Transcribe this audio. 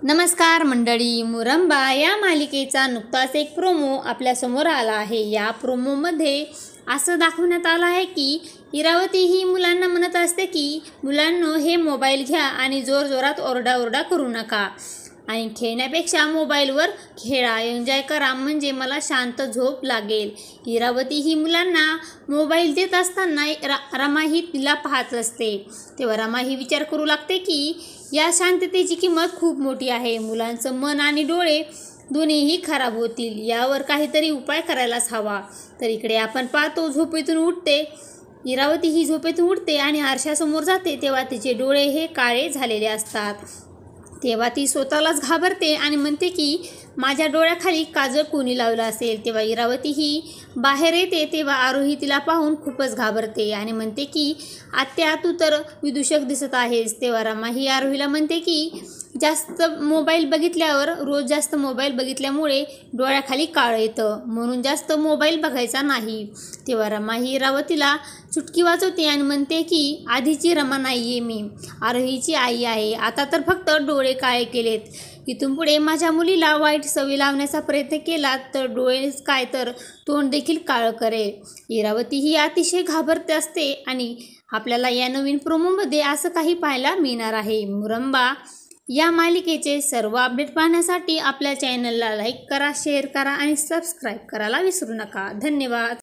नमस्कार मंडळी, मुरंबा या मालिकेचा नुकताच एक प्रोमो आपल्यासमोर आला आहे। या प्रोमोमध्ये असं दाखवण्यात आलं आहे की इरावती ही मुलांना म्हणत असते की मुलांनो, हे मोबाईल घ्या आणि जोरजोरात ओरडाओरडा करू नका आणि खेळण्यापेक्षा मोबाईलवर खेळा, एन्जॉय करा, म्हणजे मला शांत झोप लागेल। इरावती ही मुलांना मोबाईल देत असताना रमा ही तिला पाहत असते। तेव्हा रमा ही विचार करू लागते की या शांततेची किंमत खूप मोठी आहे। मुलांचं मन आणि डोळे दोन्हीही खराब होतील, यावर काहीतरी उपाय करायलाच हवा। तर इकडे आपण पाहतो, झोपेतून उठते इरावती ही झोपेतून उठते आणि आरशासमोर जाते तेव्हा तिचे डोळे हे काळे झालेले असतात। तेव्हा ती स्वतःलाच घाबरते आणि म्हणते की माझ्या डोळ्याखाली काजळ कोणी लावलं असेल। तेव्हा इरावती ही बाहेर येते तेव्हा आरोही तिला पाहून खूपच घाबरते आणि म्हणते की आत्या, तू तर विदूषक दिसत आहेस। तेव्हा रमा ही आरोहीला म्हणते की रोज जास्त मोबाईल बघितल्यामुळे डोळ्याखाली काळं येतं, म्हणून जास्त मोबाईल बघायचा नाही। तेव्हा रमा ही इरावतीला चुटकी वाजवते आणि म्हणते की आधीची रमा नाहीये मी, आरोहीची आई आहे। आता तर फक्त डोळे काळे केलेत, इथून पुढे माझ्या मुलीला वाईट सवयी लावण्याचा प्रयत्न केला तर डोळेच काय तर तोंड देखील काळं करेल। इरावती ही अतिशय घाबरते असते आणि आपल्याला या नवीन प्रोमोमध्ये असं काही पाहायला मिळणार आहे। मुरंबा या मालिकेचे सर्व अपडेट पाहण्यासाठी आपल्या चॅनलला लाईक करा, शेअर करा आणि सबस्क्राईब करायला विसरू नका। धन्यवाद।